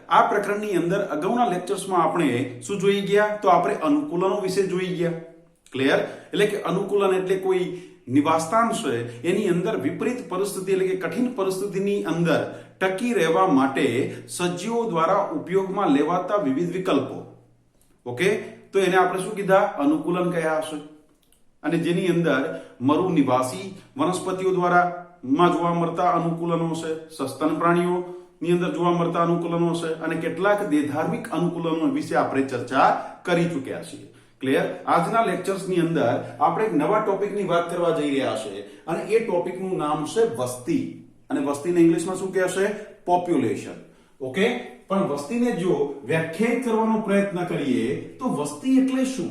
આ પ્રકરણની અંદર અગાઉના લેક્ચર્સમાં આપણે શું જોઈ ગયા તો આપણે અનુકૂલનો વિશે જોઈ ગયા. ક્લિયર? એટલે કે અનુકૂલન એટલે કોઈ નિવાસસ્થાન છે એની અંદર વિપરીત પરિસ્થિતિ એટલે કે કઠિન પરિસ્થિતિની અંદર ટકી રહેવા માટે સજીવો દ્વારા ઉપયોગમાં લેવાતા વિવિધ વિકલ્પો. ઓકે, તો એને આપણે શું કીધા? અનુકૂલન કહ્યા હશે. અને જેની અંદર મરુ નિવાસી વનસ્પતિઓ દ્વારા માં જોવા મળતા અનુકૂલનો છે, સસ્તન પ્રાણીઓ ની અંદર જોવા મળતા અનુકૂલનો છે અને કેટલાક દેહધાર્મિક અનુકૂલનો વિશે આપણે ચર્ચા કરી ચૂક્યા છીએ. ક્લિયર? આજના લેક્ચર્સ ની અંદર આપણે એક નવા ટોપિકની વાત કરવા જઈ રહ્યા છે અને એ ટોપિકનું નામ છે વસ્તી. અને વસ્તીને ઇંગ્લિશમાં શું કહેશે? પોપ્યુલેશન. ઓકે, પણ વસ્તીને જો વ્યાખ્યાયિત કરવાનો પ્રયત્ન કરીએ તો વસ્તી એટલે શું?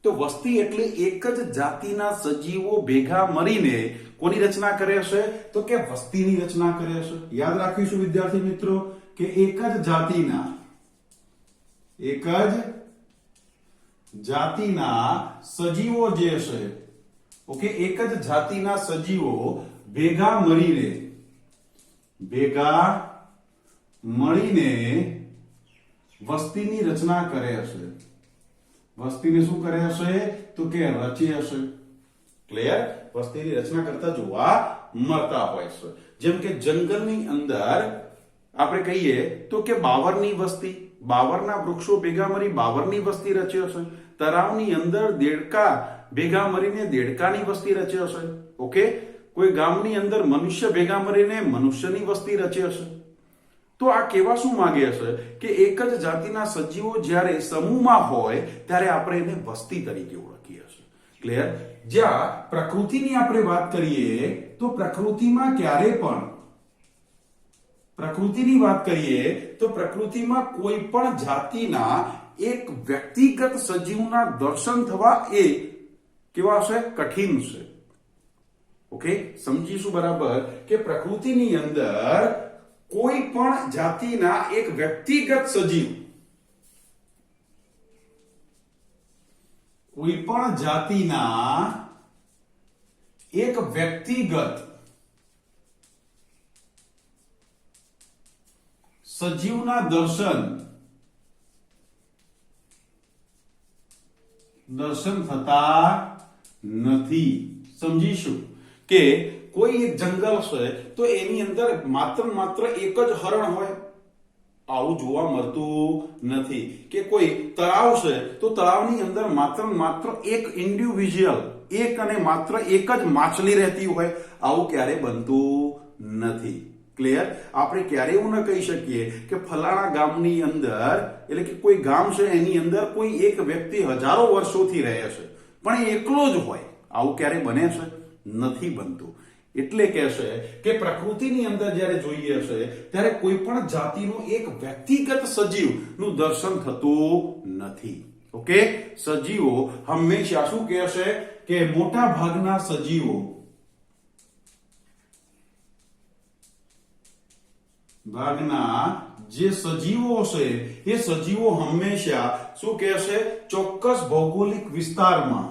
તો વસ્તી એટલે એક જ જાતિના સજીવો ભેગા મળીને કોની રચના કરે છે? તો કે વસ્તીની રચના કરે છે. યાદ રાખીશું વિદ્યાર્થી મિત્રો કે એક જ જાતિના સજીવો જે છે, ઓકે, એક જ જાતિના સજીવો ભેગા મળીને વસ્તીની રચના કરે છે. વસ્તીને શું કરે છે? તો કે રચે છે. ક્લિયર? વસ્તીની રચના કરતા જોવા મળતા હોય છે. જેમ કે જંગલની અંદર આપણે કહીએ તો કે બાવરની વસ્તી, બાવરના વૃક્ષો ભેગા મળી બાવરની વસ્તી રચે છે. તળાવની અંદર દેડકા ભેગા મળીને દેડકાની વસ્તી રચે છે. ઓકે, કોઈ ગામની અંદર મનુષ્ય ભેગા મળીને મનુષ્યની વસ્તી રચે છે. તો આ કેવા શું માંગે છે કે એક જ જાતિના સજીવો જ્યારે સમૂહમાં હોય ત્યારે આપણે એને વસ્તી તરીકે ઓળખીએ છીએ. ક્લિયર? જ્યાં પ્રકૃતિની આપણે વાત કરીએ તો પ્રકૃતિમાં ક્યારે પણ પ્રકૃતિની વાત કરીએ તો પ્રકૃતિમાં કોઈ પણ જાતિના એક વ્યક્તિગત સજીવના દર્શન થવા એ કેવા છે? કઠિન છે. ઓકે, સમજીશું બરાબર કે પ્રકૃતિની અંદર કોઈ પણ જાતિના એક વ્યક્તિગત સજીવ, કોઈ પણ જાતિના એક વ્યક્તિગત સજીવના દર્શન થતા નથી. સમજીશું કે કોઈ એક જંગલ છે તો એની અંદર માત્ર એક જ હરણ હોય, આવું જોવા મળતું નથી. કે કોઈ તળાવ છે તો તળાવની અંદર માત્ર એક ઇન્ડિવિજ્યુઅલ, એક અને માત્ર એક જ માછલી રહેતી હોય, આવું ક્યારે બનતું નથી. ક્લિયર? આપણે ક્યારે એવું ન કહી શકીએ કે ફલાણા ગામની અંદર, એટલે કે કોઈ ગામ છે એની અંદર કોઈ એક વ્યક્તિ હજારો વર્ષોથી રહે છે પણ એ એકલો જ હોય, આવું ક્યારે બને છે? નથી બનતું. એટલે કે છે કે પ્રકૃતિની અંદર જ્યારે જોઈએ છે ત્યારે કોઈ પણ જાતિનો એક વ્યક્તિગત સજીવનું દર્શન થતું નથી. ઓકે, સજીવો હંમેશા શું કહે છે કે મોટા ભાગના સજીવો જે સજીવો છે એ સજીવો હંમેશા શું કહે છે? ચોક્કસ ભૌગોલિક વિસ્તારમાં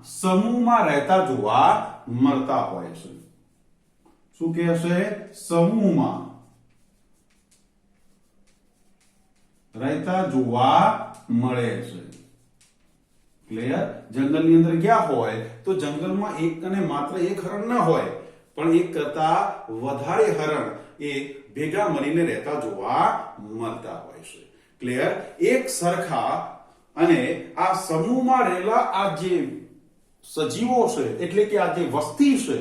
સમૂહમાં રહેતા જોવા મળતા હોય છે. શું કહે છે? સમૂહમાં રહેતા જોવા મળે છે. ક્લિયર? જંગલની અંદર ગયા હોય તો જંગલમાં એક અને માત્ર એક હરણ ના હોય પણ એક કરતા વધારે હરણ એ ભેગા મળીને રહેતા જોવા મળતા હોય છે. ક્લિયર? એક સરખા અને આ સમૂહમાં રહેલા આ જે સજીવો છે એટલે કે આ જે વસ્તી છે,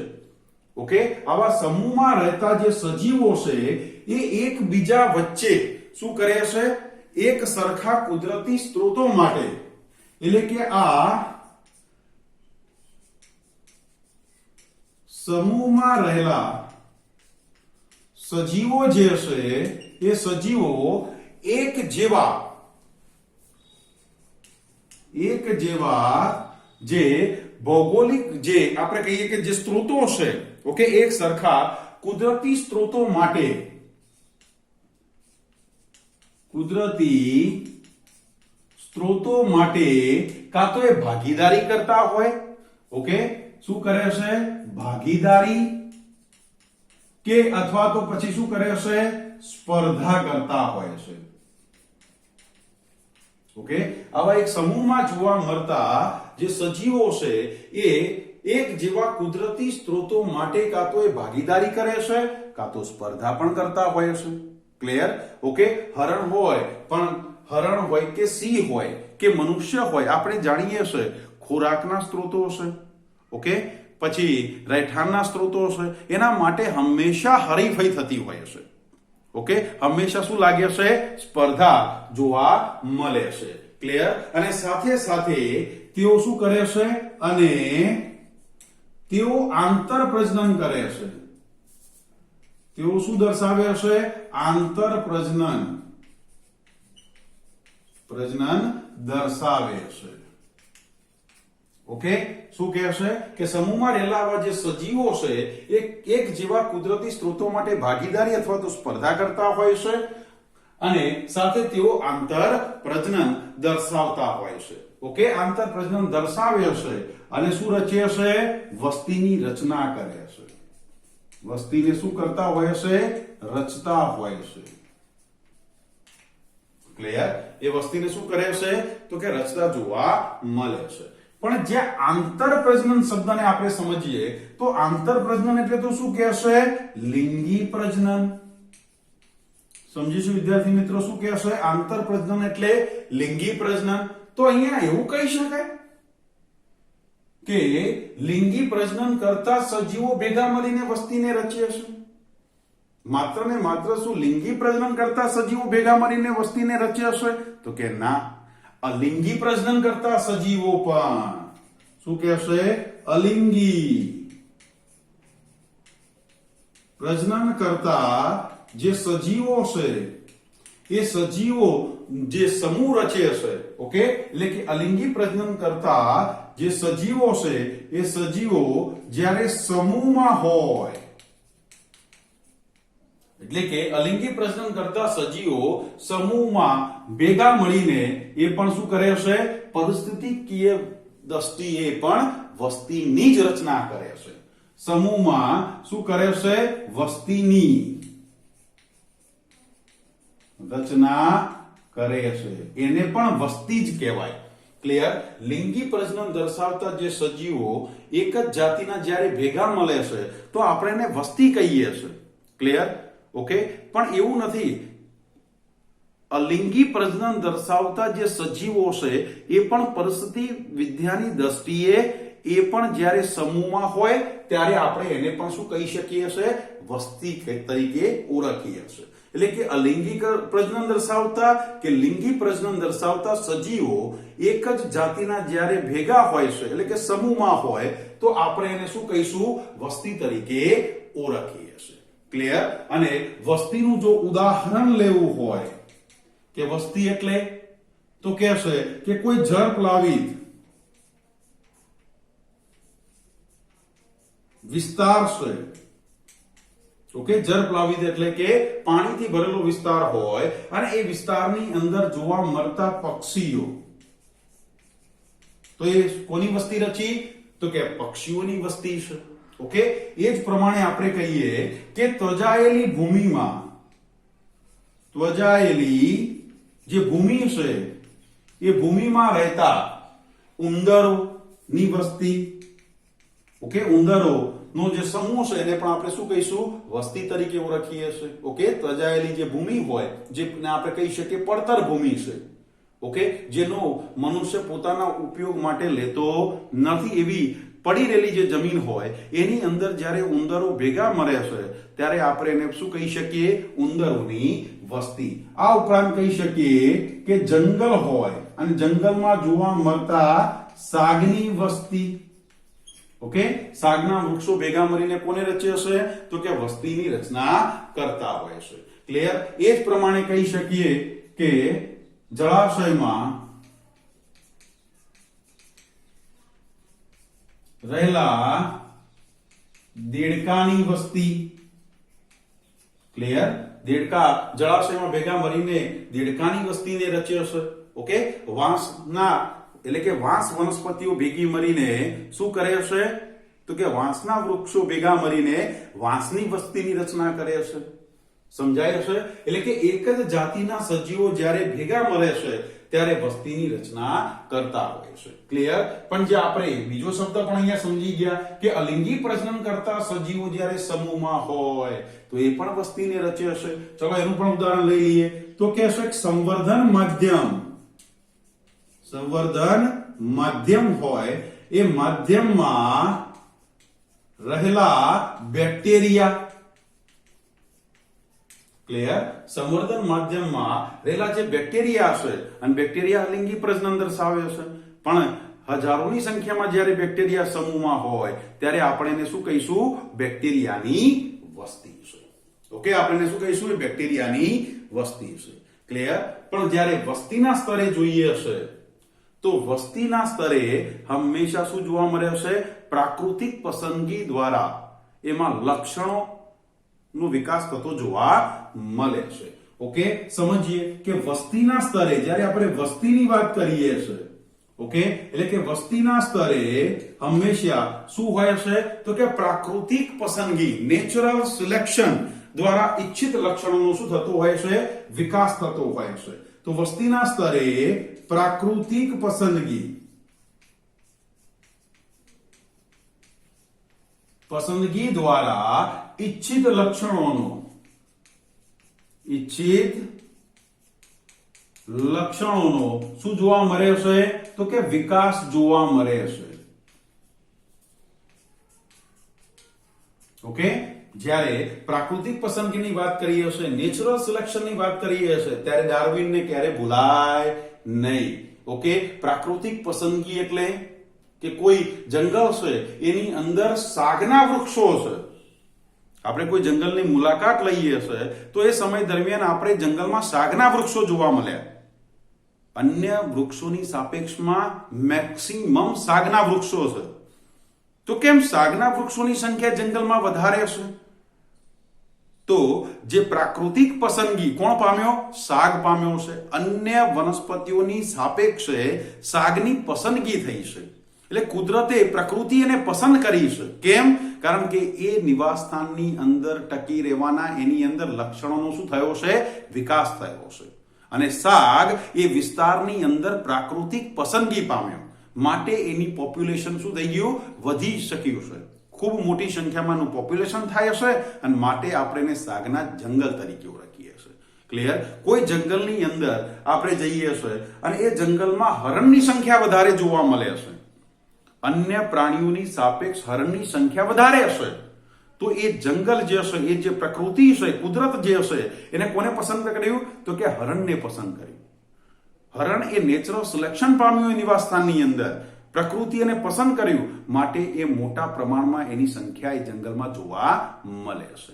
ઓકે, આવા સમૂહમાં રહેતા જે સજીવો છે એ એકબીજા વચ્ચે શું કરે છે? એક સરખા કુદરતી સ્ત્રોતો માટે, એટલે કે આ સમૂહમાં રહેલા સજીવો જે છે એ સજીવો એક જેવા જે ભૌગોલિક જે આપણે કહીએ કે જે સ્ત્રોતો છે, ઓકે, એક સરખા કુદરતી સ્ત્રોતો માટે સ્ત્રોતો માટે કાં તો એ ભાગીદારી કરતા હોય, ઓકે, શું કરે છે? ભાગીદારી કે અથવા તો પછી શું કરે છે? સ્પર્ધા કરતા હોય છે. ઓકે, આવા એક સમૂહમાં જોવા મળતા જે સજીવો છે એ એક જેવા કુદરતી સ્ત્રોતો માટે કાં તો એ ભાગીદારી કરે છે કાં તો સ્પર્ધા પણ કરતા હોય છે. ક્લિયર? ઓકે, હરણ હોય કે સિંહ હોય કે મનુષ્ય હોય, આપણે જાણીએ છે ખોરાકના સ્ત્રોતો છે, ઓકે, પછી રહેઠાણના સ્ત્રોતો છે, એના માટે હંમેશા હરીફાઈ થતી હોય છે. ઓકે, હંમેશા શું લાગે છે? સ્પર્ધા જોવા મળે છે. ક્લિયર? અને સાથે સાથે તેઓ શું કરે છે? અને તેઓ આંતર પ્રજનન કરે છે. તેઓ શું દર્શાવે છે? આંતર પ્રજનન દર્શાવે છે. ઓકે, શું કહે છે કે સમૂહમાં રહેલા આવા જે સજીવો છે એક જેવા કુદરતી સ્ત્રોતો માટે ભાગીદારી અથવા તો સ્પર્ધા કરતા હોય છે અને સાથે તેઓ આંતર પ્રજનન દર્શાવતા હોય છે. ઓકે, આંતર પ્રજનન દર્શાવે છે અને શું રચે છે? વસ્તીની રચના કરે છે. વસ્તીને શું કરતા હોય છે? રચતા હોય છે. ક્લિયર? એ વસ્તીને શું કરે છે? તો કે રચતા જોવા મળે છે. પણ જે આંતર પ્રજનન શબ્દને આપણે સમજીએ તો આંતર પ્રજનન એટલે તો શું કહેશે? લિંગી પ્રજનન. સમજીશું વિદ્યાર્થી મિત્રો શું કહેશે? આંતર પ્રજનન એટલે લિંગી પ્રજનન. તો અહીંયા એવું કહી શકાય કે લિંગી પ્રજનન કરતા સજીવો ભેગા મળીને વસ્તીને રચે છે. માત્ર ને માત્ર શું લિંગી પ્રજનન કરતા સજીવો ભેગા મળીને વસ્તીને રચે છે? તો કે ના, અલિંગી પ્રજનન કરતા સજીવો પણ શું કહેશે? અલિંગી પ્રજનન કરતા જે સજીવો છે એ સજીવો જે સમૂહ રચે છે, ઓકે, એટલે કે અલિંગી પ્રજનન કરતા જે સજીવો છે એ સજીવો જ્યારે સમૂહમાં હોય, એટલે કે અલિંગી પ્રજનન કરતા સજીવો સમૂહમાં ભેગા મળીને એ પણ શું કરે છે? પરિસ્થિતિકીય દ્રષ્ટિએ પણ વસ્તીની જ રચના કરે છે. સમૂહમાં શું કરે છે? વસ્તીની રચના કરે છે. એને પણ વસ્તી જ કહેવાય. ક્લિયર? લિંગી પ્રજનન દર્શાવતા જે સજીવો એક જ જાતિના જ્યારે ભેગા મળે છે તો આપણે એને વસ્તી કહીએ છીએ. ક્લિયર? ઓકે, પણ એવું નથી. અલિંગી પ્રજનન દર્શાવતા જે સજીવો છે એ પણ પરિસ્થિતિ વિદ્યાની દ્રષ્ટિએ એ પણ જ્યારે સમૂહમાં હોય ત્યારે આપણે એને પણ શું કહી શકીએ છીએ? વસ્તી તરીકે ઓળખીએ છીએ. એટલે કે અલિંગી પ્રજનન દર્શાવતા કે લિંગી પ્રજનન દર્શાવતા સજીવો એક જ જાતિના જ્યારે ભેગા હોય છે, એટલે કે સમૂહમાં હોય, તો આપણે એને શું કહીશું? વસ્તી તરીકે ઓળખીએ છીએ. ક્લિયર? અને વસ્તીનું જો ઉદાહરણ લેવું હોય કે વસ્તી એટલે તો કહેશે કે કોઈ જળ પ્લાવિત વિસ્તાર છે. ઓકે, જળ પ્લાવિત એટલે કે પાણીથી ભરેલો વિસ્તાર હોય અને એ વિસ્તારની અંદર જોવા મળતા પક્ષીઓ, તો એ કોની વસ્તી રચી? તો કે પક્ષીઓની વસ્તી છે. ઓકે, એ જ પ્રમાણે આપણે કહીએ કે ત્વજાયેલી ભૂમિમાં, ત્વજાયેલી જે ભૂમિ છે એ ભૂમિમાં રહેતા ઉંદરોની વસ્તી, ઓકે, ઉંદરો નો જે સમૂહ છે એને પણ આપણે શું કહીશું? વસ્તી તરીકે ઓળખીએ છીએ. ઓકે, ત્વજાયેલી જે ભૂમિ હોય, જેને આપણે કહી શકીએ પડતર ભૂમિ છે, ઓકે, જેનો મનુષ્ય પોતાના ઉપયોગ માટે લેતો નથી, એવી પડી રહેલી જે જમીન હોય એની અંદર જ્યારે ઉંદરો ભેગા મળે છે ત્યારે આપણે એને શું કહી શકીએ? ઉંદરોની વસ્તી. આ ઉપરાંત કહી શકીએ કે જંગલ હોય અને જંગલમાં જોવા મળતા સાગની વસ્તી. ઓકે, સાગના વૃક્ષો ભેગા મળીને કોને રચે છે? તો કે વસ્તીની રચના કરતા હોય છે. ક્લિયર? એ જ પ્રમાણે કહી શકીએ કે જળાશયમાં રહેલા દેડકાની વસ્તી. ક્લિયર? દેડકા જળાશયમાં ભેગા મળીને દેડકાની વસ્તીને રચે છે. ઓકે, વાંસના એટલે કે વાંસ વનસ્પતિઓ ભેગી મળીને શું કરે હશે? તો કે વાંસના વૃક્ષો ભેગા મળીને વાંસની વસ્તીની રચના કરે હશે. સમજાય હશે? એટલે કે એક જ જાતિના સજીવો જ્યારે ભેગા મળે છે ત્યારે વસ્તીની રચના કરતા હોય છે. ક્લિયર? પણ જે આપણે બીજો શબ્દ પણ અહીંયા સમજી ગયા કે અલિંગી પ્રજનન કરતા સજીવો જ્યારે સમૂહમાં હોય તો એ પણ વસ્તીને રચે હશે. ચલો એનું પણ ઉદાહરણ લઈ લઈએ. તો કે છે સંવર્ધન માધ્યમ હોય, એ માધ્યમમાં રહેલા બેક્ટેરિયા. ક્લિયર? સંવર્ધન માધ્યમમાં રહેલા જે બેક્ટેરિયા છે, અને બેક્ટેરિયા લિંગી પ્રજનન દર્શાવે છે, પણ હજારોની સંખ્યામાં જ્યારે બેક્ટેરિયા સમૂહમાં હોય ત્યારે આપણે એને શું કહીશું? બેક્ટેરિયાની વસ્તી છે. ઓકે, આપણે શું કહીશું? બેક્ટેરિયાની વસ્તી છે. ક્લિયર? પણ જ્યારે વસ્તીના સ્તરે જોઈએ હશે તો વસ્તીના સ્તરે હંમેશા શું જોવા મળે છે? પ્રાકૃતિક પસંદગી દ્વારા એમાં લક્ષણો નો વિકાસ થતો જોવા મળે છે. ઓકે, સમજીએ કે વસ્તીના સ્તરે જ્યારે આપણે વસ્તીની વાત કરીએ છીએ, ઓકે, એટલે કે વસ્તીના સ્તરે હંમેશા શું હોય છે? તો કે પ્રાકૃતિક પસંદગી, નેચરલ સિલેક્શન દ્વારા ઈચ્છિત લક્ષણોનો શું થતો હોય છે? વિકાસ થતો હોય છે. તો વસ્તીના સ્તરે પ્રાકૃતિક પસંદગી દ્વારા ઈચ્છિત લક્ષણોનો શું જોવા મળે છે? તો કે વિકાસ જોવા મળે છે. ઓકે, જ્યારે પ્રાકૃતિક પસંદગીની વાત કરીએ છીએ, નેચરલ સિલેક્શનની વાત કરીએ છીએ, ત્યારે ડાર્વિનને ક્યારે ભૂલાય નહીં. ઓકે, પ્રાકૃતિક પસંદગી એટલે કે કોઈ જંગલ છે એની અંદર સાગના વૃક્ષો છે. આપણે કોઈ જંગલની મુલાકાત લઈએ છે તો એ સમય દરમિયાન આપણે જંગલમાં સાગના વૃક્ષો જોવા મળ્યા. અન્ય વૃક્ષોની સાપેક્ષમાં મેક્સિમમ સાગના વૃક્ષો છે. તો કેમ સાગના વૃક્ષોની સંખ્યા જંગલમાં વધારે છે? તો જે પ્રાકૃતિક પસંદગી કોણ પામ્યો? સાગ પામ્યો છે. અન્ય વનસ્પતિઓની સાપેક્ષે સાગની પસંદગી થઈ છે. એટલે કુદરતે, પ્રકૃતિ એને પસંદ કરી છે. કેમ? કારણ કે એ નિવાસસ્થાનની અંદર ટકી રહેવાના એની અંદર લક્ષણોનો શું થયો છે? વિકાસ થયો છે. અને સાગ એ વિસ્તારની અંદર પ્રાકૃતિક પસંદગી પામ્યો, માટે એની પોપ્યુલેશન શું થઈ ગયું? વધી શક્યું છે. ખૂબ મોટી સંખ્યામાં પોપ્યુલેશન થાય છે અને માટે આપણે એને સાગના જંગલ તરીકે ઓળખીએ છીએ. ક્લિયર? કોઈ જંગલની અંદર આપણે જઈએ છીએ અને એ જંગલમાં હરણની સંખ્યા વધારે જોવા મળે છે, અન્ય પ્રાણીઓની સાપેક્ષ હરણની સંખ્યા વધારે હશે, તો એ જંગલ જે હશે, એ જે પ્રકૃતિ છે, કુદરત જે હશે, એને કોને પસંદ કર્યું? તો કે હરણને પસંદ કર્યું. હરણ એ નેચરલ સિલેક્શન પામ્યું એ નિવાસસ્થાનની અંદર, પ્રકૃતિ એને પસંદ કર્યું, માટે એ મોટા પ્રમાણમાં એની સંખ્યા એ જંગલમાં જોવા મળે છે.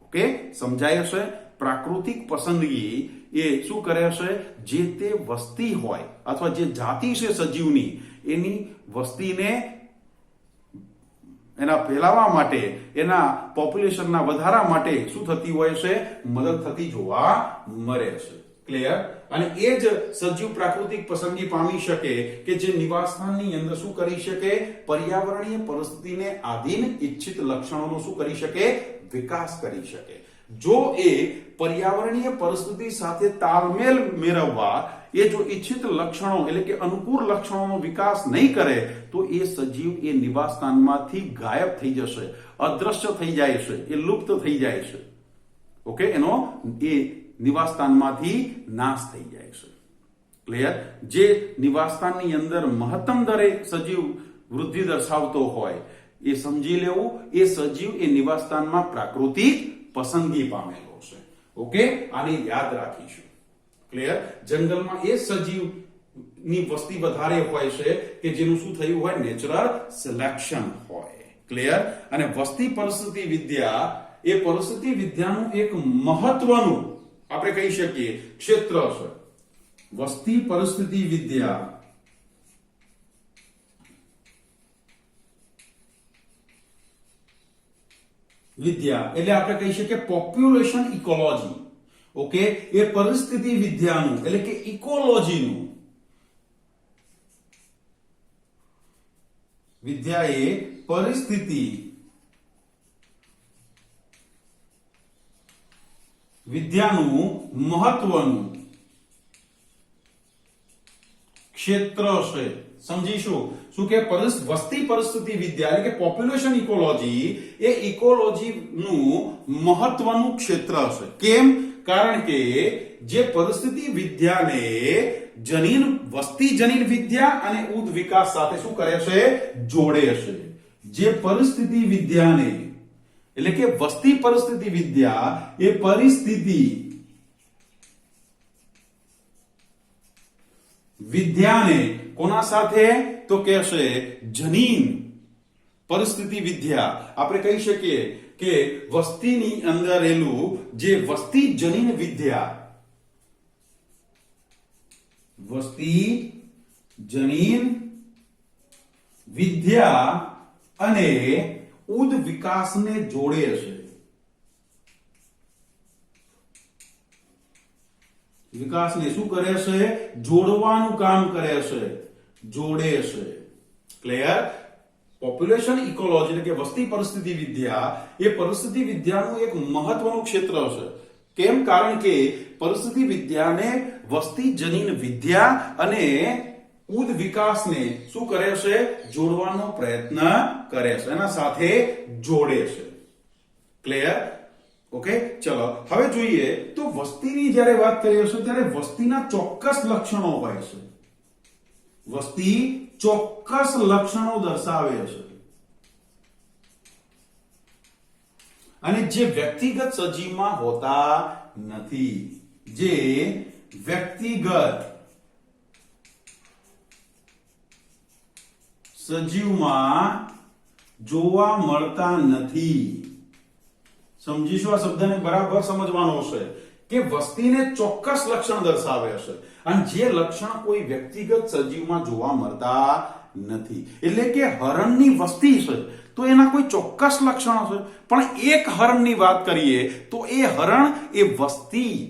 ઓકે, સમજાય હશે? પ્રાકૃતિક પસંદગી એ શું કરે છે? જે તે વસ્તી હોય અથવા જે જાતિ છે સજીવની, એની વસ્તીને એના ફેલાવા માટે, એના પોપ્યુલેશનના વધારા માટે શું થતી હોય છે? મદદ થતી જોવા મળે છે. ક્લિયર? અને એ જ સજીવ પ્રાકૃતિક પસંદગી પામી શકે કે જે નિવાસસ્થાનની અંદર શું કરી શકે? પર્યાવરણીય પરિસ્થિતિને આધીન ઈચ્છિત લક્ષણોનો શું કરી શકે? વિકાસ કરી શકે. જો એ પર્યાવરણીય પરિસ્થિતિ સાથે તાલમેલ મેળવવા એ જો ઈચ્છિત લક્ષણો એટલે કે અનુકૂળ લક્ષણોનો વિકાસ નહીં કરે તો એ સજીવ એ નિવાસસ્થાનમાંથી ગાયબ થઈ જશે, અદ્રશ્ય થઈ જાય છે, એ લુપ્ત થઈ જાય છે. ઓકે, એનો એ નિવાસસ્થાનમાંથી નાશ થઈ જાય છે. ક્લિયર? જે નિવાસસ્થાનની અંદર મહત્તમ દરે સજીવ વૃદ્ધિ દર્શાવતો હોય એ સમજી લેવું, એ સજીવ એ નિવાસસ્થાનમાં પ્રાકૃતિક પસંદગી પામેલો છે. ઓકે, આને યાદ રાખીશું. ક્લિયર? જંગલમાં એ સજીવની વસ્તી વધારે હોય છે કે જેનું શું થયું હોય? નેચરલ સિલેક્શન હોય. ક્લિયર? અને વસ્તી પરિસ્થિતિ વિદ્યા એ પરિસ્થિતિ વિદ્યાનું એક મહત્વનું આપણે કહી શકીએ ક્ષેત્ર છે. વસ્તી પરિસ્થિતિ વિદ્યા એટલે આપણે કહી શકીએ પોપ્યુલેશન ઇકોલોજી. ઓકે, એ પરિસ્થિતિ વિદ્યાનું એટલે કે ઇકોલોજીનું, વિદ્યા એ પરિસ્થિતિ વિદ્યાનું મહત્વનું ક્ષેત્ર છે. સમજીશું શું કે વસ્તી પરિસ્થિતિ વિદ્યા એટલે કે પોપ્યુલેશન ઇકોલોજી એ ઇકોલોજીનું મહત્વનું ક્ષેત્ર છે. કેમ? કારણ કે જે પરિસ્થિતિ વિદ્યાને વસ્તી જનીન વિદ્યા અને ઉદ વિકાસ સાથે શું કરે છે? જોડે છે. જે પરિસ્થિતિ વિદ્યાને એટલે કે વસ્તી પરિસ્થિતિ વિદ્યા એ પરિસ્થિતિ વિદ્યાને કોના સાથે? તો કે છે જનીન પરિસ્થિતિ વિદ્યા. આપણે કહી શકીએ કે વસ્તીની અંદર રહેલું જે વસ્તી જનીન વિદ્યા, વસ્તી જનીન વિદ્યા અને ઉદ વિકાસને જોડે છે. વિકાસને શું કરે છે? જોડવાનું કામ કરે છે, જોડે છે. ક્લિયર? પોપ્યુલેશન ઇકોલોજી એટલે કે વસ્તી પરિસ્થિતિ વિદ્યા એ પરિસ્થિતિ વિદ્યાનું એક મહત્વનું ક્ષેત્ર છે. કેમ? કારણ કે પરિસ્થિતિ વિદ્યાને વસ્તી જનીન વિદ્યા અને ઉદ વિકાસને શું કરે છે? જોડવાનો પ્રયત્ન કરે છે, એના સાથે જોડે છે. ક્લિયર? ઓકે, ચલો હવે જોઈએ તો વસ્તીની જ્યારે વાત કરીએ છીએ ત્યારે વસ્તીના ચોક્કસ લક્ષણો હોય છે. વસ્તી ચોક્કસ લક્ષણો દર્શાવે છે અને જે વ્યક્તિગત સજીવમાં હોતા નથી. જે વ્યક્તિગત સજીવમાં જોવા મળતા નથી. સમજીશું? આ શબ્દને બરાબર સમજવાનો છે કે વસ્તીને ચોક્કસ લક્ષણ દર્શાવે છે અને જે લક્ષણ કોઈ વ્યક્તિગત સજીવમાં જોવા મળતા નથી. એટલે કે હરણની વસ્તી છે તો એના કોઈ ચોક્કસ લક્ષણો છે, પણ એક હરણની વાત કરીએ તો એ હરણ એ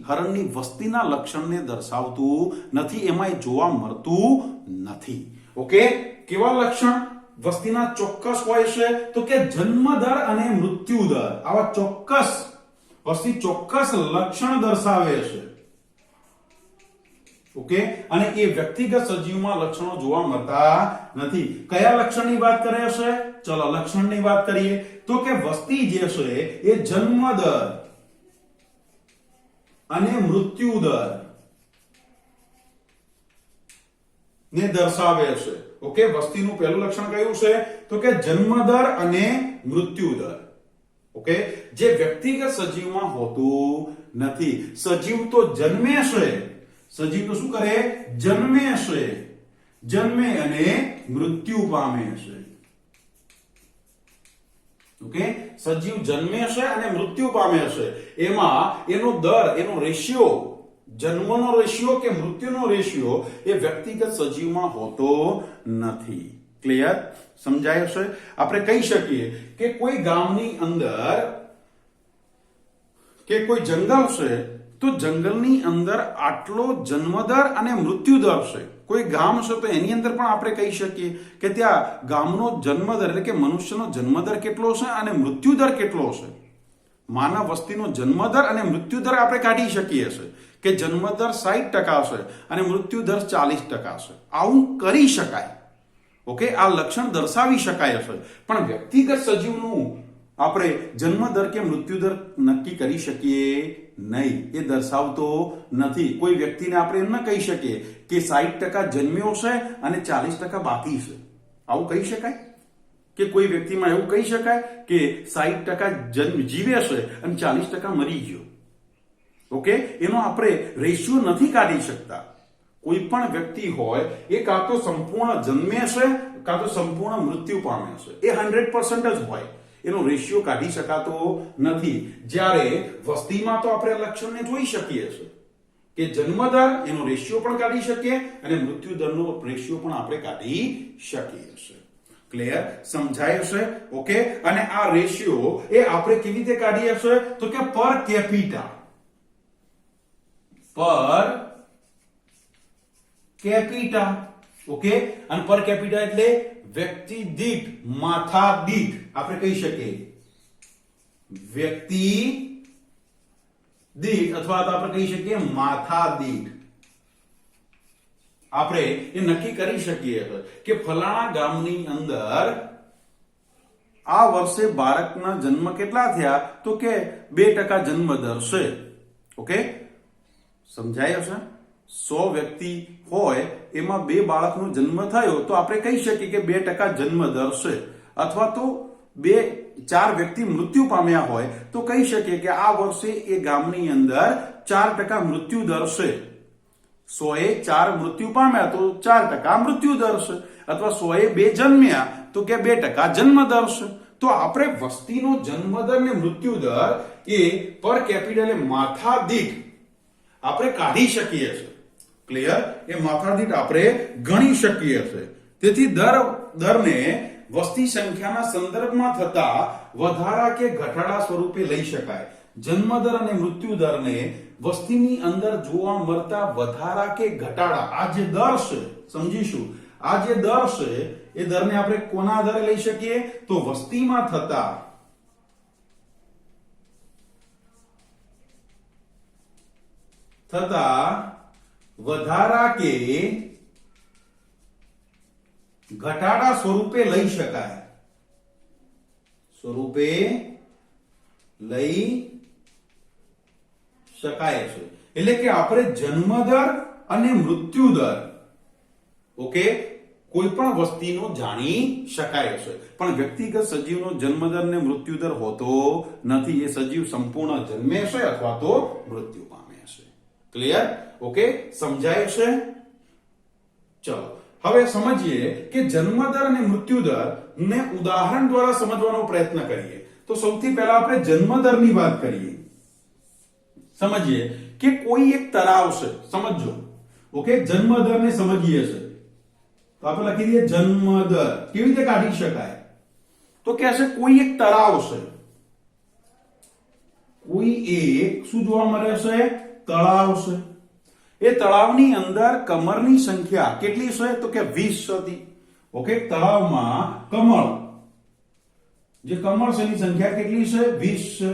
હરણની વસ્તીના લક્ષણને દર્શાવતું નથી, એમાં એ જોવા મળતું નથી. ઓકે, કેવા લક્ષણ વસ્તીના ચોક્કસ હોય છે? તો કે જન્મ દર અને મૃત્યુ દર. આવા ચોક્કસ વસ્તી ચોક્કસ લક્ષણ દર્શાવે છે. ઓકે, અને એ વ્યક્તિગત સજીવમાં લક્ષણો જોવા મળતા નથી. કયા લક્ષણની વાત કરે છે? ચલો લક્ષણની વાત કરીએ તો કે વસ્તી જે છે એ જન્મ દર અને મૃત્યુ દર ને દર્શાવે છે. ઓકે, વસ્તીનું પહેલું લક્ષણ કયું છે? તો કે જન્મ દર અને મૃત્યુ દર. ઓકે, જે વ્યક્તિગત સજીવમાં હોતું નથી. સજીવ તો જન્મે છે, સજીવ તો શું કરે? જન્મે છે, જન્મે અને મૃત્યુ પામે છે. ઓકે, સજીવ જન્મે છે અને મૃત્યુ પામે છે. એમાં એનો દર, એનો રેશિયો, જન્મનો રેશિયો કે મૃત્યુનો રેશિયો એ વ્યક્તિગત સજીવમાં હોતો નથી. ક્લિયર? સમજાય છે? આપણે કહી શકીએ કે કોઈ ગામની અંદર કે કોઈ જંગલ છે તો જંગલની અંદર આટલો જન્મદર અને મૃત્યુ દર છે. કોઈ ગામ છે તો એની અંદર પણ આપણે કહી શકીએ કે ત્યાં ગામનો જન્મદર એટલે કે મનુષ્યનો જન્મદર કેટલો છે અને મૃત્યુદર કેટલો છે. માનવ વસ્તીનો જન્મદર અને મૃત્યુદર આપણે કાઢી શકીએ છીએ કે જન્મદર 60% છે અને મૃત્યુદર 40% છે. આવું કરી શકાય. ઓકે, આ લક્ષણ દર્શાવી શકાય છે, પણ વ્યક્તિગત સજીવનું આપણે જન્મદર કે મૃત્યુદર નક્કી કરી શકીએ નહીં, એ દર્શાવતો નથી. કોઈ વ્યક્તિને આપણે એમ ન કહી શકીએ કે 60% જન્મ્યો છે અને 40% બાકી છે. આવું કહી શકાય? કે કોઈ વ્યક્તિમાં એવું કહી શકાય કે 60% જીવે છે અને 40% મરી ગયો? ઓકે, એનો આપણે રેશિયો નથી કાઢી શકતા. કોઈ પણ વ્યક્તિ હોય એ કાં તો સંપૂર્ણ જન્મે છે કાં તો સંપૂર્ણ મૃત્યુ પામે છે. એ 100% જ હોય, એનો રેશિયો કાઢી શકાતો નથી. જ્યારે વસ્તીમાં તો આપણે લક્ષણને જોઈ શકીએ છીએ કે જન્મદર એનો રેશિયો પણ કાઢી શકીએ અને મૃત્યુદરનો રેશિયો પણ આપણે કાઢી શકીએ છીએ. ક્લિયર? સમજાય છે? ઓકે, અને આ રેશિયો એ આપણે કેવી રીતે કાઢીએ છીએ? તો કે પર કેપિટા. પર કેપિટા. ઓકે, અને પર કેપિટા એટલે વ્યક્તિ દીઠ, માથા દીઠ આપણે કહી શકીએ વ્યક્તિ દીઠ, અથવા તો આપણે કહી શકીએ માથા દીઠ. આપણે એ નક્કી કરી શકીએ કે ફલાણા ગામની અંદર આ વર્ષે બાળકના જન્મ કેટલા થયા, તો કે 2% જન્મ દર છે. ઓકે, સમજાય હશે? 100 વ્યક્તિ હોય એમાં 2 બાળકનો જન્મ થયો તો આપણે કહી શકીએ કે 2% જન્મ દર છે. અથવા તો 4 વ્યક્તિ મૃત્યુ પામ્યા હોય તો કહી શકીએ કે આ વર્ષે એ ગામની અંદર 4% મૃત્યુ દર છે. 100 એ 4 મૃત્યુ પામ્યા તો 4% મૃત્યુ દર છે. અથવા 100 એ 2 જન્મ્યા તો કે 2% જન્મ દર છે. તો આપણે વસ્તીનો જન્મ દર ને મૃત્યુ દર એ પર કેપિટા એટલે માથા દીઠ આપણે કાઢી શકીએ છીએ. ક્લિયર? એ માથા દીઠ આપણે ગણી શકીએ છીએ. તેથી દરને વસ્તી સંખ્યાના સંદર્ભમાં થતા વધારા કે ઘટાડા સ્વરૂપે લઈ શકાય. જન્મ દર અને મૃત્યુ દરને વસ્તીની અંદર જોવા મળતા વધારા કે ઘટાડા, આ જે દર છે, સમજીશું, આ જે દર છે એ દરને આપણે કોના આધારે લઈ શકીએ, તો વસ્તીમાં થતા વધારા કે ઘટાડા સ્વરૂપે લઈ શકાય. સ્વરૂપે લઈ શકાય છે. એટલે કે આપણે જન્મ દર અને મૃત્યુ દર, ઓકે, કોઈ પણ વસ્તીનો જાણી શકાય છે. પણ વ્યક્તિગત સજીવનો જન્મ દર ને મૃત્યુ દર હોતો નથી. એ સજીવ સંપૂર્ણ જન્મે છે અથવા તો મૃત્યુ પામે છે. ક્લિયર? ઓકે, સમજાય છે? ચલો હવે સમજીએ કે જન્મ દર અને મૃત્યુ દર ને ઉદાહરણ દ્વારા સમજવાનો પ્રયત્ન કરીએ. તો સૌથી પહેલા આપણે જન્મ દરની વાત કરીએ. સમજીએ કે કોઈ એક તળાવ છે, સમજો. ઓકે, જન્મ દર ને સમજીએ છે તો આપણે લખી દઈએ જન્મ દર. કેવી રીતે કાઢી શકાય? તો કે છે કોઈ એક તળાવ છે, કોઈ એક શું જોવા મળે છે? તળાવ છે. એ તળાવની અંદર કમળની સંખ્યા કેટલી છે? તો કે 20 હતી. ઓકે, તળાવમાં કમળ, જે કમળ છે એની સંખ્યા કેટલી છે? 20 છે.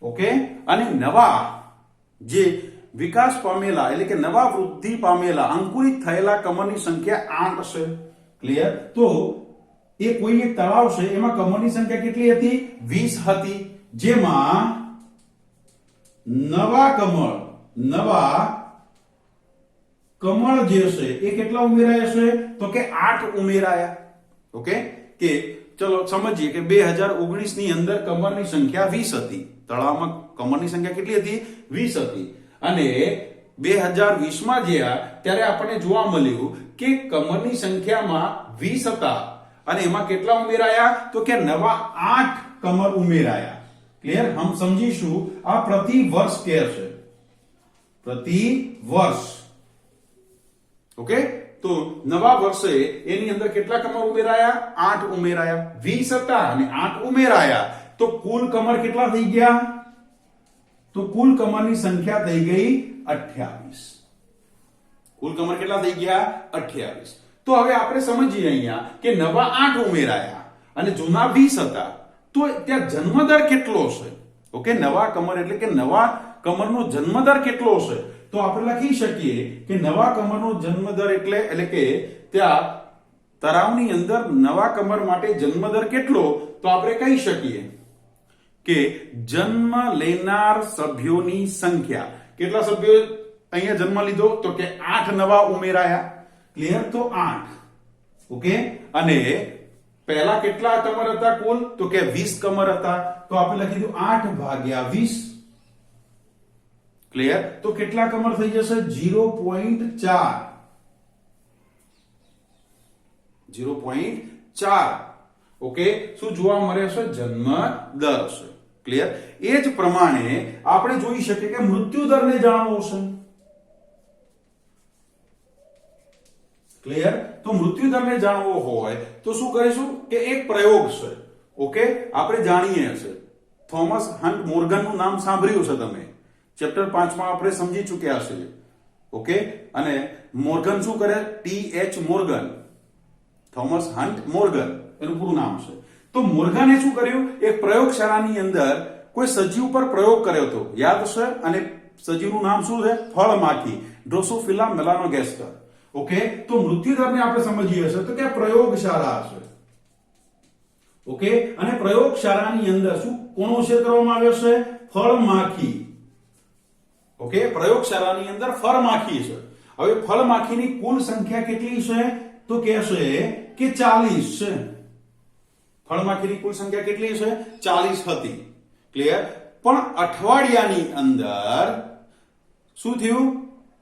ઓકે, અને નવા જે વિકાસ પામેલા એટલે કે નવા વૃદ્ધિ પામેલા અંકુરિત થયેલા કમળની સંખ્યા 8 છે. ક્લિયર? તો એ કોઈ એક તળાવ છે એમાં કમળની સંખ્યા કેટલી હતી? 20 હતી. જેમાં નવા કમળ જે છે એ કેટલા ઉમેરાયા છે? તો કે 8 ઉમેરાયા. ઓકે, કે ચલો સમજીએ કે 2019 ની અંદર કમળની સંખ્યા 20 હતી. તળાવમાં કમળની સંખ્યા કેટલી હતી? 20 હતી. અને 2020 માં જ્યાં ત્યારે આપણને જોવા મળ્યું કે કમળની સંખ્યામાં 20 હતા અને એમાં કેટલા ઉમેરાયા? તો કે નવા 8 કમળ ઉમેરાયા. ક્લિયર? હમ સમજીશું. આ પ્રતિ વર્ષ કે છે, પ્રતિ વર્ષ. ઓકે, તો નવા વર્ષે એની અંદર કેટલા કમળ ઉમેરાયા? 8 ઉમેરાયા. 20 હતા અને 8 ઉમેરાયા તો કુલ કમળ કેટલા થઈ ગયા? તો કુલ કમળની સંખ્યા થઈ ગઈ 28. કુલ કમળ કેટલા થઈ ગયા? 28. તો હવે આપણે સમજીએ અહીંયા કે નવા 8 ઉમેરાયા અને જૂના 20 હતા તો ત્યાં જન્મદર કેટલો છે? ઓકે, નવા કમળ એટલે કે નવા કમળનો જન્મદર કેટલો છે? તો આપણે લખી શકીએ કે નવા કમળનો જન્મદર એટલે કે ત્યાં તળાવની અંદર નવા કમળ માટે જન્મદર કેટલો? તો આપણે કહી શકીએ કે જન્મ લેનાર સભ્યોની સંખ્યા. કેટલા સભ્યો અહીંયા જન્મ લીધો? તો કે 8 નવા ઉમેરાયા. ક્લિયર? તો 8. ઓકે, અને પહેલા કેટલા કમર હતા કુલ? તો કે 20 કમર હતા. તો આપણે લખી દઉં 8 ભાગ્યા 20. ક્લિયર? તો કેટલા કમર થઈ જશે? 0.4. 0.4. ઓકે, શું જોવા મળે છે? જન્મ દર છે. ક્લિયર? એ જ પ્રમાણે આપણે જોઈ શકીએ કે મૃત્યુ દરને જાણવો છે. ક્લિયર? તો મૃત્યુ દરને જાણવો હોય તો શું કરીશું કે એક પ્રયોગ છે. ઓકે, આપણે જાણીએ છે થોમસ હન્ટ મોર્ગનનું નામ સાંભળ્યું છે તમે. ચેપ્ટર 5 માં આપણે સમજી ચૂક્યા છીએ. ઓકે, અને મોર્ગન શું કરે? TH Morgan, Thomas hunt Morgan એનું પૂરું નામ છે. તો મોર્ગને શું કર્યું? એક પ્રયોગશાળાની અંદર કોઈ સજીવ પર પ્રયોગ કર્યો હતો, યાદ છે? અને સજીવનું નામ શું છે? ફળમાખી, ડ્રોસોફિલા મેલાનોગેસ્ટર. ઓકે, તો મૃત્યુદરને આપણે સમજીએ છીએ તો કે પ્રયોગશાળા છે. ઓકે, અને પ્રયોગશાળાની અંદર શું કોનો ઉછેર કરવામાં આવ્યો છે? ફળમાખી. ઓકે, પ્રયોગશાળાની અંદર ફળમાખી છે. હવે ફળમાખીની કુલ સંખ્યા કેટલી છે? તો કહેશે કે 40 છે. ફળમાખીની કુલ સંખ્યા કેટલી છે? 40 હતી. ક્લિયર? પણ અઠવાડિયાની અંદર શું થયું?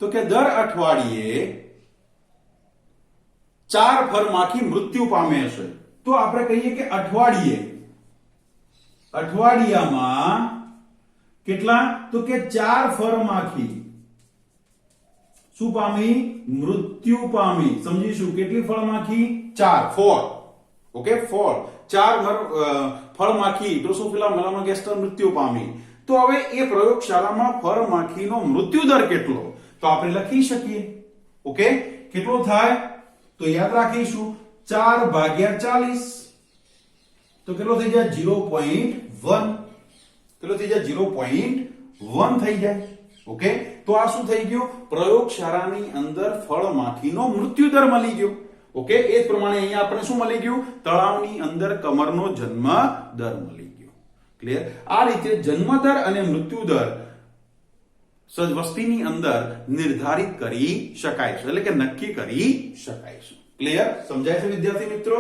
તો કે દર અઠવાડિયે 4 ફળમાખી મૃત્યુ પામે છે. તો આપણે કહીએ કે અઠવાડિયામાં કેટલા? તો કે 4 ફળમાખી શું પામી? મૃત્યુ પામી. સમજીશું કેટલી ફળમાખી? 4, 4. ઓકે, 4, 4 ફળમાખી ડ્રોસોફિલા મેલાનોગેસ્ટર મૃત્યુ પામી. તો હવે એ પ્રયોગશાળામાં ફળમાખીનો મૃત્યુ દર કેટલો? તો આપણે લખી શકીએ. ઓકે, કેટલો થાય? તો યાદ રાખીશું 4 ભાગ્યા 40 તો કેટલો થઈ જાય? 0.1. કેટલો થઈ જાય? 0.1 થઈ જાય. ઓકે, તો આ શું થઈ ગયું? પ્રયોગશાળાની અંદર ફળમાખીનો મૃત્યુ દર મળી ગયો. ઓકે, એ જ પ્રમાણે અહીંયા આપણે શું મળી ગયું? તળાવની અંદર કમરનો જન્મ દર મળી ગયો. ક્લિયર? આ રીતે જન્મ દર અને મૃત્યુ દર વસ્તીની અંદર નિર્ધારિત કરી શકાય છે, એટલે કે નક્કી કરી શકાય છે. ક્લિયર? સમજાય છે વિદ્યાર્થી મિત્રો?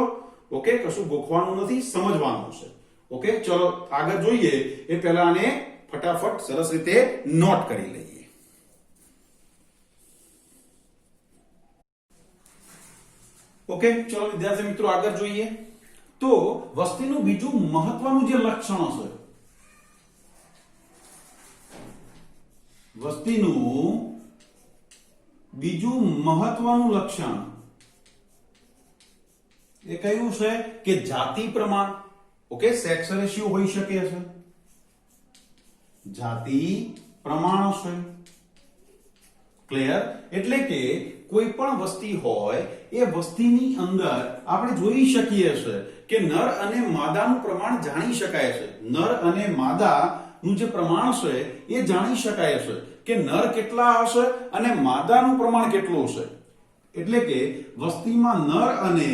ઓકે, કશું ગોખવાનું નથી, સમજવાનું છે. ઓકે, ચલો આગળ જોઈએ એ પહેલા આને ફટાફટ સરસ રીતે નોટ કરી લઈએ. ઓકે, ચલો વિદ્યાર્થી મિત્રો આગળ જોઈએ. તો વસ્તીનું બીજું મહત્વનું જે લક્ષણ છે, વસ્તીનું બીજું મહત્વનું લક્ષણ એ કયું છે? કે જાતિ પ્રમાણ. ઓકે, સેક્સ રેશિયો હોઈ શકે છે, જાતિ પ્રમાણ છે. ક્લિયર? એટલે કે કોઈ પણ વસ્તી હોય એ વસ્તીની અંદર આપણે જોઈ શકીએ છે કે નર અને માદાનું પ્રમાણ જાણી શકાય છે. નર અને માદાનું જે પ્રમાણ છે એ જાણી શકાય છે કે નર કેટલા હશે અને માદાનું પ્રમાણ કેટલું હશે. એટલે કે વસ્તીમાં નર અને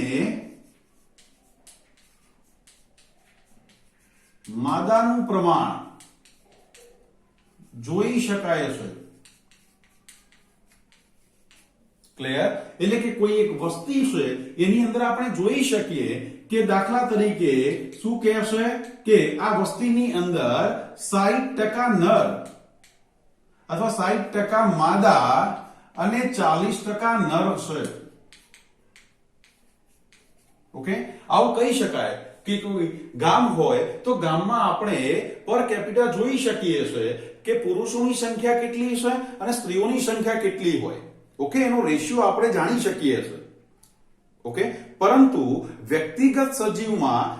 માદાનું પ્રમાણ જોઈ શકાય છે. ક્લિયર? એટલે કે કોઈ એક વસ્તી છે એની અંદર આપણે જોઈ શકીએ કે દાખલા તરીકે શું કહેશે કે આ વસ્તીની અંદર 60% નર અથવા 60% માદા અને 40% નર છે. ઓકે, આવું કહી શકાય કે કોઈ ગામ હોય તો ગામમાં આપણે પર કેપિટા જોઈ શકીએ છીએ કે પુરુષોની સંખ્યા કેટલી છે અને સ્ત્રીઓની સંખ્યા કેટલી હોય. ઓકે, એનો રેશિયો આપણે જાણી શકીએ છીએ. ઓકે, પરંતુ વ્યક્તિગત સજીવમાં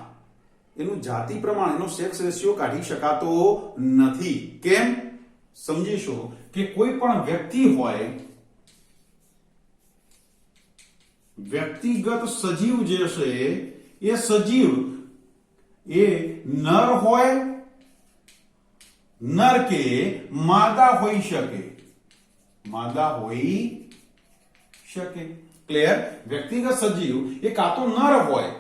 એનું જાતિ પ્રમાણ, એનો સેક્સ રેશિયો કાઢી શકાતો નથી. કેમ? સમજીશું કે કોઈ પણ વ્યક્તિ હોય, વ્યક્તિગત સજીવ જે છે એ સજીવ એ નર હોય, નર કે માદા હોઈ શકે, માદા હોઈ શકે. ક્લિયર? વ્યક્તિગત સજીવ એ કાં તો નર હોય,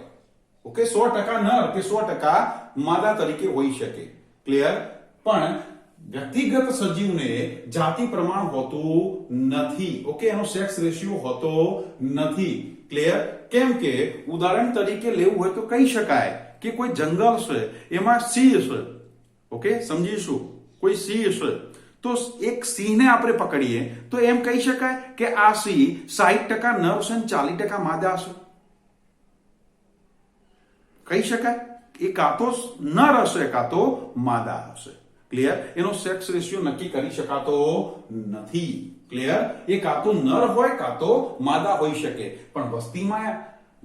ઓકે, 100% નર કે 100% માદા તરીકે હોઈ શકે. ક્લિયર? પણ વ્યક્તિગત સજીવને જાતિ પ્રમાણ હોતું નથી. ઓકે, એનો સેક્સ રેશિયો હોતો નથી. ક્લિયર? કેમ કે ઉદાહરણ તરીકે લેવું હોય તો કહી શકાય કે કોઈ જંગલ છે એમાં સિંહ છે. ઓકે, સમજીશું, કોઈ સિંહ છે તો એક સિંહને આપણે પકડીએ તો એમ કહી શકાય કે આ સિંહ 60% નર છે અને 40% માદા છે. કહી શકાય એ કાં તો નર હશે કાં તો માદા હશે. ક્લિયર? એનો સેક્સ રેશિયો નક્કી કરી શકાતો નથી. ક્લિયર? એ કાં તો નર હોય કાં તો માદા હોઈ શકે. પણ વસ્તીમાં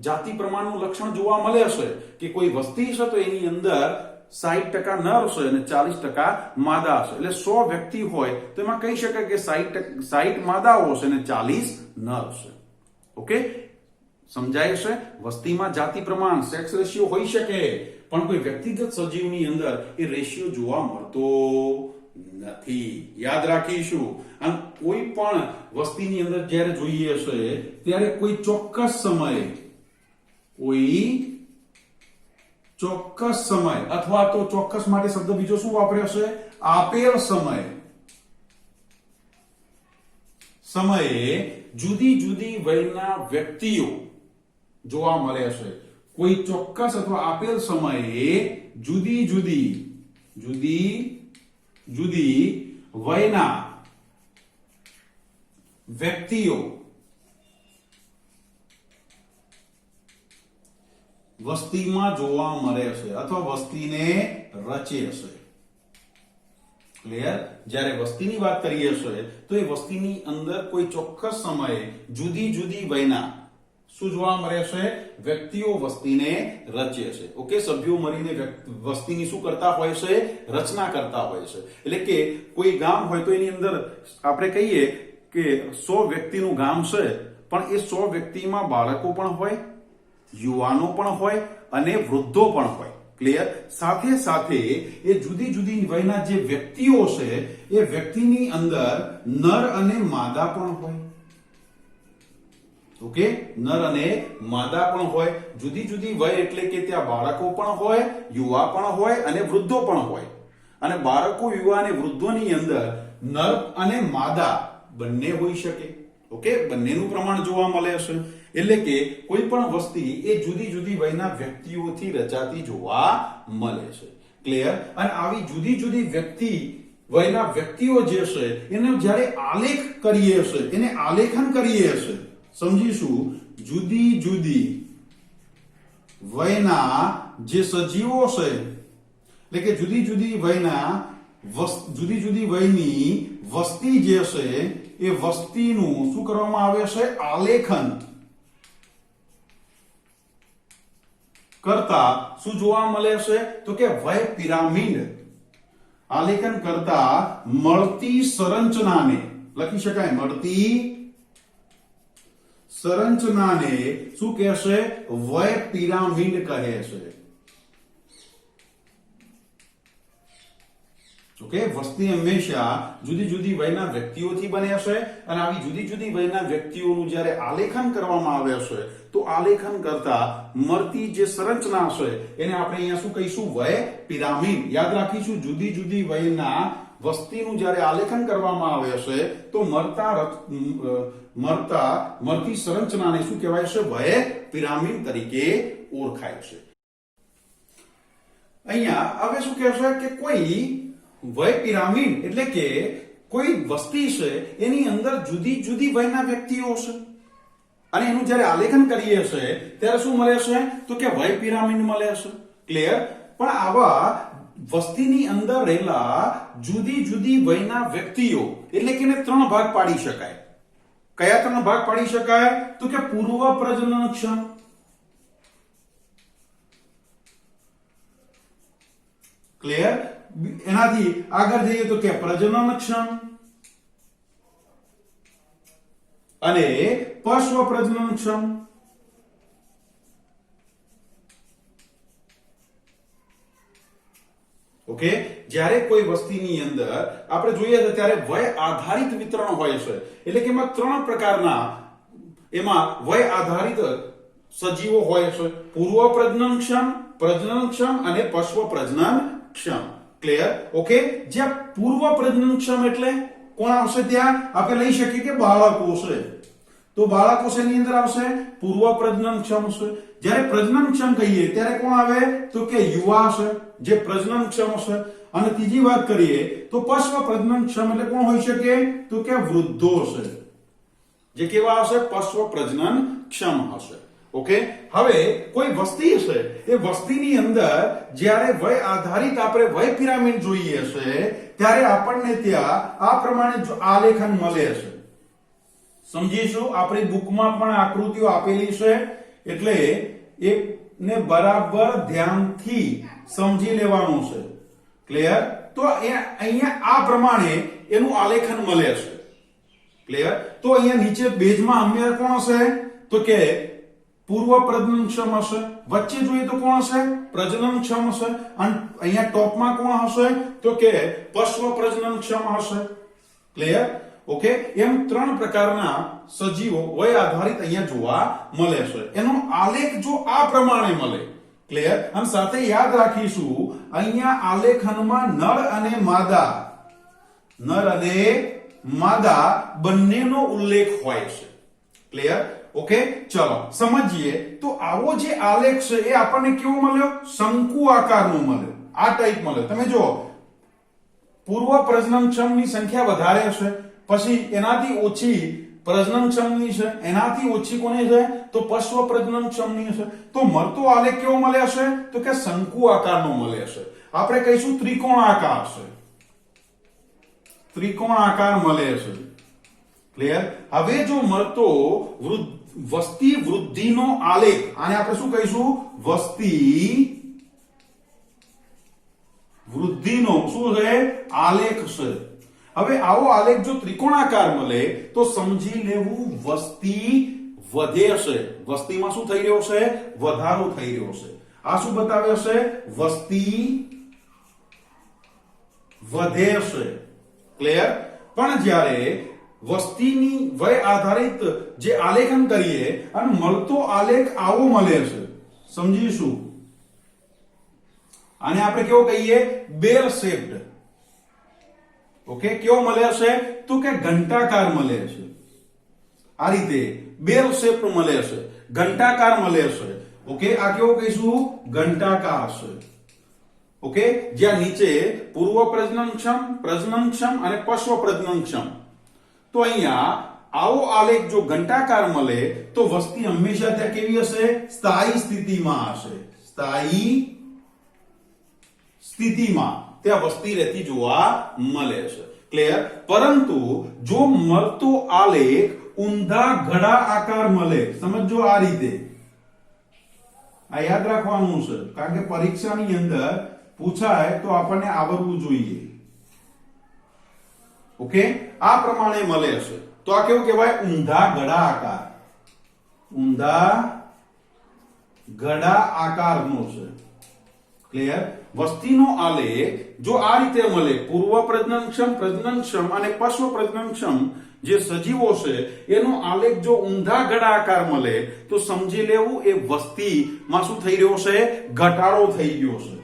જાતિ પ્રમાણનું લક્ષણ જોવા મળે છે કે કોઈ વસ્તી છે તો એની અંદર 60% નર હશે અને 40% માદા હશે. એટલે 100 વ્યક્તિ હોય તો એમાં કહી શકાય કે 60 માદાઓ હશે અને 40 નર હશે. ઓકે, સમજાય છે? વસ્તીમાં જાતિ પ્રમાણ સેક્સ રેશિયો હોઈ શકે, પણ કોઈ વ્યક્તિગત સજીવની અંદર એ રેશિયો જોવા મળતો નથી. યાદ રાખીશું. અને કોઈ પણ વસ્તીની અંદર જ્યારે જોઈએ છે ત્યારે કોઈ ચોક્કસ સમય અથવા તો ચોક્કસ માટે શબ્દ બીજો શું વાપર્યો છે? આપેલ સમયે જુદી જુદી વયના વ્યક્તિઓ જોવા મળે છે. કોઈ ચોક્કસ અથવા આપેલ સમયે જુદી જુદી વયના વ્યક્તિઓ વસ્તીમાં જોવા મળે છે અથવા વસ્તીને રચે છે. ક્લિયર? જ્યારે વસ્તીની વાત કરીએ છીએ તો એ વસ્તીની અંદર કોઈ ચોક્કસ સમયે જુદી જુદી વયના શું જોવા મળે છે? વ્યક્તિઓ વસ્તીને રચે છે. ઓકે, સભ્યો મળીને વસ્તીની શું કરતા હોય છે? રચના કરતા હોય છે. એટલે કે કોઈ ગામ હોય તો એની અંદર આપણે કહીએ કે 100 વ્યક્તિનું ગામ છે, પણ એ 100 વ્યક્તિમાં બાળકો પણ હોય, યુવાનો પણ હોય અને વૃદ્ધો પણ હોય. ક્લિયર? સાથે સાથે એ જુદી જુદી વયના જે વ્યક્તિઓ છે એ વ્યક્તિની અંદર નર અને માદા પણ હોય. ઓકે, નર અને માદા પણ હોય. જુદી જુદી વય એટલે કે ત્યાં બાળકો પણ હોય, યુવા પણ હોય અને વૃદ્ધો પણ હોય. અને બાળકો, યુવા અને વૃદ્ધોની અંદર નર અને માદા બંને હોઈ શકે. ઓકે, બંનેનું પ્રમાણ જોવા મળે છે. એટલે કે કોઈ પણ વસ્તી એ જુદી જુદી વયના વ્યક્તિઓથી રચાતી જોવા મળે છે. ક્લિયર? અને આવી જુદી જુદી વયના વ્યક્તિઓ જે છે એને જ્યારે આલેખ કરીએ છે, એને આલેખન કરીએ છે, સમજીશું. જુદી જુદી વયના જે સજીવો છે, એટલે કે જુદી જુદી વયની વસ્તી જે છે એ વસ્તીનું શું કરવામાં આવે છે? આલેખન કરતા શું જોવા મળે છે? તો કે વય પિરામિડ. આલેખન કરતા મળતી સંરચનાને લખી શકાય. મળતી સંરચનાને શું કહેશે? વય પિરામિડ કહે છે. ઓકે, વસ્તી હંમેશા જુદી જુદી વયના વ્યક્તિઓથી બને છે અને આવી જુદી જુદી વયના વ્યક્તિઓનું જ્યારે આલેખન કરવામાં આવે છે તો આલેખન કરતા મળતી જે સંરચના છે એને આપણે અહીંયા શું કહીશું? વય પિરામિડ. યાદ રાખીશું. જુદી જુદી વયના વસ્તીનું જ્યારે આલેખન કરવામાં આવે છે તો મળતી સંરચનાને શું કહેવાય છે? વય પિરામિડ તરીકે ઓળખાય છે. અહીંયા હવે શું કહેશે કે કોઈ વય પિરામિડ એટલે કે કોઈ વસ્તી છે એની અંદર જુદી જુદી વયના વ્યક્તિઓ છે અને એનું જ્યારે આલેખન કરીએ છીએ ત્યારે શું મળે છે? તો કે વય પિરામિડ મળે છે. ક્લિયર? પણ આવા વસ્તીની અંદર રહેલા જુદી જુદી વયના વ્યક્તિઓ એટલે કે એને 3 ભાગ પાડી શકાય. કયા 3 ભાગ પાડી શકાય? તો કે પૂર્વ પ્રજનનક્ષમ, ક્લિયર? એનાથી આગળ જઈએ તો કે પ્રજનનક્ષમ અને પશ્વ પ્રજનનક્ષમ. ઓકે, જ્યારે કોઈ વસ્તીની અંદર આપણે જોઈએ તો ત્યારે વય આધારિત વિતરણ હોય છે. એટલે કે એમાં 3 પ્રકારના વય આધારિત સજીવો હોય છે. પૂર્વ પ્રજનનક્ષમ અને પશ્વ પ્રજનનક્ષમ. ક્લિયર? ઓકે, જ્યાં પૂર્વ પ્રજનનક્ષમ એટલે કોણ આવશે? ત્યાં આપણે લઈ શકીએ કે બાળકો છે. તો બાળકો છે એની અંદર આવશે પૂર્વ પ્રજનનક્ષમ છે. જ્યારે પ્રજનનક્ષમ કહીએ ત્યારે કોણ આવે? તો કે યુવા છે, જે પ્રજનનક્ષમ છે. અને ત્રીજી વાત કરીએ તો પશ્વ પ્રજનનક્ષમ એટલે કોણ હોઈ શકે? તો કે વૃદ્ધો છે, જે કેવા હશે? પશ્વ પ્રજનનક્ષમ હશે. ઓકે, હવે કોઈ વસ્તી છે એ વસ્તીની અંદર જ્યારે વય આધારિત આપણે વય પિરામિડ જોઈએ છે ત્યારે આપણને ત્યાં આ પ્રમાણે આલેખન મળે છે. સમજીશું. આપણી બુકમાં પણ આકૃતિઓ આપેલી છે એટલે એને બરાબર ધ્યાનથી સમજી લેવાનું છે. ક્લિયર? તો અહીંયા આ પ્રમાણે એનું આલેખન મળે છે. ક્લિયર? તો અહીંયા નીચે બેઝમાં હંમેશા કોણ હશે? તો કે પૂર્વ પ્રજનનક્ષમ હશે. વચ્ચે જોઈએ તો કોણ હશે? પ્રજનનક્ષમ હશે. અને અહીંયા ટોપમાં કોણ હશે? તો કે પશ્વ પ્રજનનક્ષમ હશે. ક્લિયર? ઓકે, એમ ત્રણ પ્રકારના સજીવો વય આધારિત અહીંયા જોવા મળે છે. એનો આલેખ જો આ પ્રમાણે મળે. ક્લિયર? અને સાથે યાદ રાખીશું અહીંયા આલેખનમાં નર અને માદા બંનેનો ઉલ્લેખ હોય છે. ક્લિયર? ઓકે, ચલો સમજીએ. તો આવો જે આલેખ છે એ આપણને કેવો મળ્યો? શંકુ આકારનો મળ્યો. આ ટાઈપ મળ્યો. તમે જો પૂર્વ પ્રજનનક્ષમની સંખ્યા વધારે હશે, પછી એનાથી ઓછી પ્રજનનક્ષમની છે, એનાથી ઓછી કોની છે? તો પશ્વ પ્રજનનક્ષમની છે. તો મળતો આલેખ કેવો મળે હશે? તો કે શંકુ આકારનો મળે હશે. આપણે કહીશું ત્રિકોણ આકાર છે. ત્રિકોણ આકાર મળે છે. ક્લિયર? હવે જો મળતો વસ્તી વૃદ્ધિનો આલેખ, આને આપણે શું કહીશું? વસ્તી વૃદ્ધિનો શું છે? આલેખ છે. હવે આવો આલેખ જો ત્રિકોણાકાર મળે તો સમજી લેવું વસ્તી વધે છે. વસ્તીમાં શું થઈ રહ્યો છે? વધારો થઈ રહ્યો છે. આ શું બતાવે છે? વસ્તી વધે છે. ક્લિયર? પણ જ્યારે વસ્તીની વય આધારિત જે આલેખન કરીએ અને મળતો આલેખ આવો મળે છે, સમજીશું. આને આપણે કેવો કહીએ? બેલ શેપ્ડ. ઓકે, કેવો મળે છે? તો કે ઘંટાકાર મળે છે. આ રીતે બેલ શેપ મળે છે, ઘંટાકાર મળે છે. ઓકે, આ કેવો કહીશું? ઘંટાકાર છે. ઓકે, જ્યાં નીચે પૂર્વ પ્રજનનક્ષમ, પ્રજનનક્ષમ અને પશ્વ પ્રજનનક્ષમ. તો અહીંયા આવો આલેખ જો ઘંટાકાર મળે તો વસ્તી હંમેશા ત્યાં કેવી હશે? સ્થાયી સ્થિતિમાં હશે. સ્થાયી સ્થિતિમાં ત્યાં વસ્તી રહેતી જોવા મળે છે. ક્લિયર? પરંતુ જો મળતો આલેખ ઊંધા ઘડા આકાર મળે, સમજો આ રીતે, આ યાદ રાખવાનું છે કારણ કે પરીક્ષાની અંદર પૂછાય તો આપણને આવડવું જોઈએ. ઓકે, આ પ્રમાણે મળે છે તો આ કેવું કહેવાય? ઊંધા ગડા આકાર. ઊંધા ગડા આકારનો છે. ક્લિયર? વસ્તીનો આલેખ જો આ રીતે મળે, પૂર્વ પ્રજનનક્ષમ, પ્રજનનક્ષમ અને પશ્વ પ્રજનનક્ષમ જે સજીવો છે એનો આલેખ જો ઊંધા ગડા આકાર મળે તો સમજી લેવું એ વસ્તીમાં શું થઈ રહ્યો છે? ઘટાડો થઈ ગયો છે.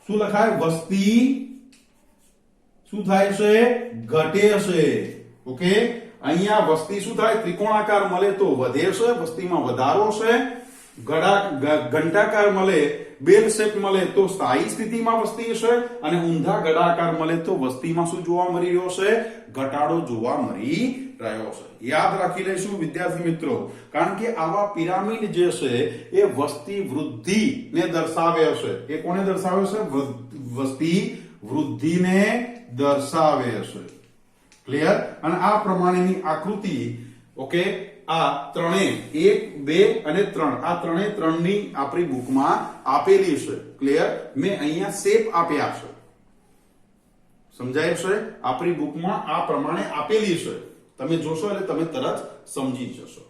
શું લખાય? વસ્તી શું થાય છે? ઘટે છે. ઓકે, અહીંયા વસ્તી શું થાય? ત્રિકોણાકાર મળે તો વધે છે, વસ્તીમાં વધારો છે. ઘંટાકાર મળે, બેલ શેપ મળે તો સ્થાયી સ્થિતિમાં વસ્તી છે, અને ઊંધા ગડાકાર મળે તો વસ્તીમાં શું જોવા મળી રહ્યો છે? ઘટાડો જોવા મળી રહ્યો છે. યાદ રાખી લઈશું વિદ્યાર્થી મિત્રો, કારણ કે આવા પિરામિડ જે છે એ વસ્તી વૃદ્ધિને દર્શાવે છે. એ કોને દર્શાવે છે? વસ્તી વૃદ્ધિને દર્શાવે છે. ક્લિયર? અને આ પ્રમાણેની આકૃતિ, ઓકે, આ ત્રણે 1, 2 અને 3 આ ત્રણે ત્રણની આપણી બુકમાં આપેલી છે. ક્લિયર? મેં અહીંયા શેપ આપ્યા છે. સમજાય છે? આપણી બુકમાં આ પ્રમાણે આપેલી છે. તમે જોશો એટલે તમે તરત સમજી જશો.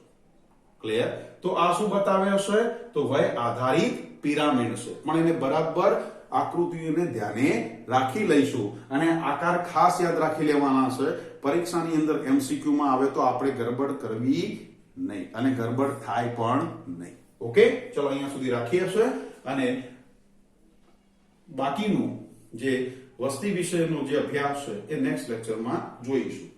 ક્લિયર? તો આ શું બતાવે છે? તો વય આધારિત પિરામિડ છે. પણ એને બરાબર આકૃતિઓને ધ્યાને રાખી લઈશું અને આકાર ખાસ યાદ રાખી લેવાના છે. પરીક્ષાની અંદર MCQ માં આવે તો આપણે ગરબડ કરવી નહીં અને ગરબડ થાય પણ નહીં. ઓકે, ચલો અહીંયા સુધી રાખીએ છીએ અને બાકીનું જે વસ્તી વિષયનો જે અભ્યાસ છે એ નેક્સ્ટ લેક્ચરમાં જોઈશું.